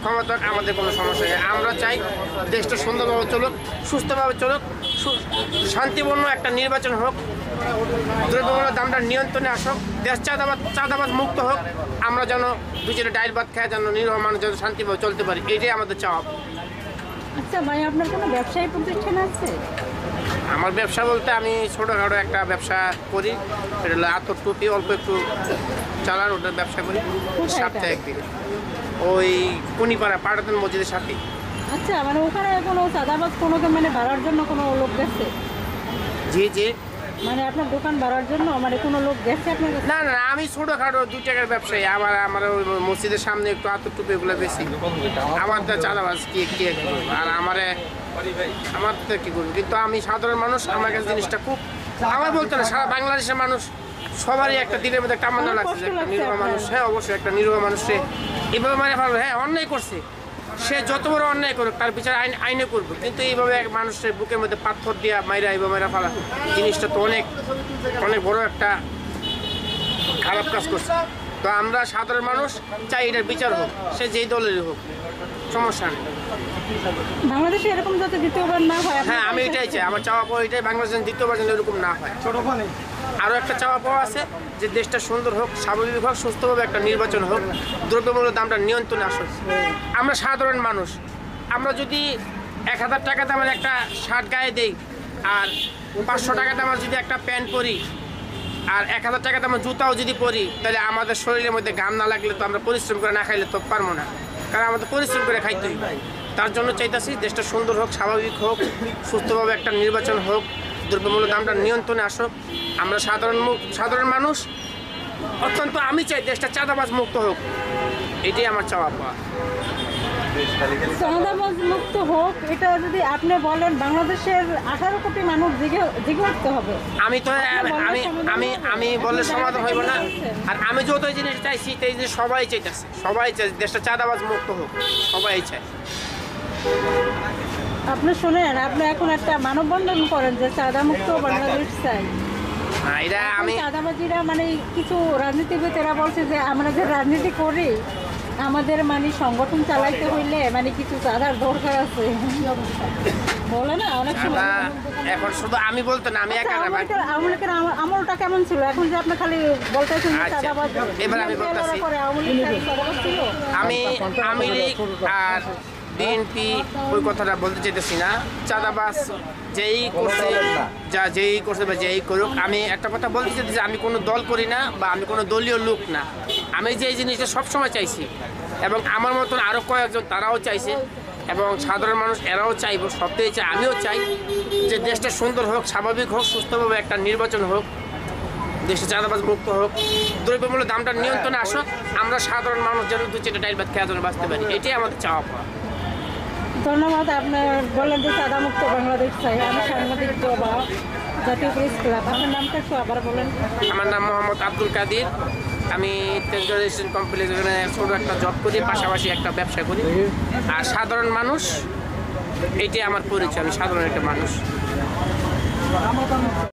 ক্ষমতা আমাদের কোনো সমস্যা নেই। আমরা চাই দেশটা সুন্দরভাবে চলুক, সুস্থভাবে চলুক, শান্তিপূর্ণ একটা নির্বাচন হোক, দ্রব্যমূল্যের দামটা নিয়ন্ত্রণে আসুক, দেশ চাঁদাবাজ মুক্ত হোক, আমরা যেন দুজনে ডাইল ভাত খায় যেন নিরীহ মানুষ যেন শান্তিভাবে চলতে পারি, এটাই আমাদের চাওয়া। আচ্ছা ভাই, আপনার কোনো ব্যবসায়ী প্রতিষ্ঠান আছে? আমার ব্যবসা বলতে আমি ছোটোখাটো একটা ব্যবসা করি, এটা হলো আতর টুপি, অল্প একটু চালান, ওটার ব্যবসা করি সপ্তাহে একদিন, ওই কুনিপাড়া পাটাতন মসজিদের সাথে। আচ্ছা, মানে ওখানে কোনো চাঁদাবাজ কোনোকে মানে ভাড়ার জন্য কোনো লোক গেছে? জি জি, মানে আপনার দোকান ভাড়ার জন্য মানে কোনো লোক গেছে আপনার কাছে? না না, আমি ছোটোখাটো 2 টাকার ব্যবসায়ী। আমার ওই মসজিদের সামনে একটু আতর টুপি এগুলো বেশি, আমার তো চাঁদাবাজ কি আর আমার তো কী করবো, কিন্তু আমি সাধারণ মানুষ, আমার কাছে জিনিসটা খুব, আমার বলতে না, সারা বাংলাদেশের মানুষ সবারই একটা দিনের মধ্যে কামনা লাগছে, একটা নিরীহ মানুষ, হ্যাঁ অবশ্যই একটা নিরীহ মানুষে এভাবে মানে ভালো, হ্যাঁ অন্যায় করছে, সে যত বড় অন্যায় করুক তার বিচার আইনে করবো, কিন্তু এইভাবে এক মানুষের বুকের মধ্যে পাথর দিয়া মাইরা এইভাবে মাইরা ফেলা, জিনিসটা তো অনেক অনেক বড় একটা খারাপ কাজ করছে। তো আমরা সাধারণ মানুষ চাই এটার বিচার হোক, সে যেই দলেরই হোক, সমস্যা নেই। বাংলাদেশে এরকম যাতে দ্বিতীয়বার না হয়। হ্যাঁ, আমি এটাই চাই, আমার চাওয়া পাওয়া এটাই, বাংলাদেশের দ্বিতীয়বার যেন এরকম না হয়। আরও একটা চাওয়া পাওয়া আছে যে দেশটা সুন্দর হোক, স্বাভাবিক হোক, সুস্থভাবে একটা নির্বাচন হোক, দ্রব্যমূল্যের দামটা নিয়ন্ত্রণে আসুক। আমরা সাধারণ মানুষ, আমরা যদি 1000 টাকা দামের একটা শার্ট গায়ে দেই আর 500 টাকা দামের যদি একটা প্যান্ট পরি আর 1000 টাকা দামের জুতাও যদি পরি, তাহলে আমাদের শরীরের মধ্যে ঘাম না লাগলে তো আমরা পরিশ্রম করে না খাইলে তো পারবো না, কারণ আমাদের পরিশ্রম করে খাইতেই হয়। তার জন্য চাইতেছি দেশটা সুন্দর হোক, স্বাভাবিক হোক, সুস্থভাবে একটা নির্বাচন হোক, দ্রব্যমূল্যের দামটা নিয়ন্ত্রণে আসুক। আমরা সাধারণ মানুষ অত্যন্ত আমি চাই দেশটা চাঁদাবাজ মুক্ত হোক, এটাই আমার চাওয়া পাওয়া। চাঁদাবাজ মুক্ত হোক, এটা যদি আপনি বলেন বাংলাদেশের 18 কোটি মানুষ জেগে উঠতে হবে। আমি তো আমি বললে সমাধান হইব না। আর আমি যত জিনিস চাইছি সেই জিনিস সবাই চাইতেছে, সবাই চাই দেশটা চাঁদাবাজ মুক্ত হোক, সবাই চায়। আপনি শুনেন, আপনি এখন একটা মানববন্ধন করেন যে চাঁদা মুক্ত বাংলাদেশ চাই। এটা আমি চাঁদাবাজিরা মানে কিছু রাজনীতিবিদ এরা বলছে যে আমরা যে রাজনীতি করি আমাদের মানে সংগঠন চালাইতে হইলে মানে কিছু চাঁদার দরকার আছে, বলে না অনেক সময়। এখন শুধু আমি বলতে না, আমি একা না, আমলটা কেমন ছিল? এখন যে আপনি খালি বলতেছেন চাঁদাবাজ, এবার আমি বলতেছি, আমি লীগ আর বিএনপি ওই কথাটা বলতে চাইতেছি না। চাঁদাবাজ যেই করছে বা যেই করুক, আমি একটা কথা বলতে চাইছি যে আমি কোনো দল করি না বা আমি কোনো দলীয় লোক না। আমি যে জিনিসটা সবসময় চাইছি এবং আমার মতন আরও কয়েকজন তারাও চাইছে এবং সাধারণ মানুষ এরাও চাইব, সবটাই চাই, আমিও চাই যে দেশটা সুন্দর হোক, স্বাভাবিক হোক, সুস্থভাবে একটা নির্বাচন হোক, দেশে চাঁদাবাজ মুক্ত হোক, দ্রব্যমূল্যের দামটা নিয়ন্ত্রণে আসুক, আমরা সাধারণ মানুষ যেন 2-4টা ডাইল ভাত খেয়ে যেন বাঁচতে পারি, এটাই আমাদের চাওয়া পাওয়া। ধন্যবাদ। আপনার বললেন যে চাঁদা মুক্ত বাংলাদেশ চাই। আমি সাংবাদিক জবা, জাতীয় প্রেস ক্লাব। আপনার নামটা একটু আবার বলেন। আমার নাম মোহাম্মদ আব্দুল কাদির। আমি টেলিভিশন কমপ্লেক্সে ছোটো একটা জব করি, পাশাপাশি একটা ব্যবসা করি। আর সাধারণ মানুষ, এটাই আমার পরিচয়, আমি সাধারণ একটা মানুষ।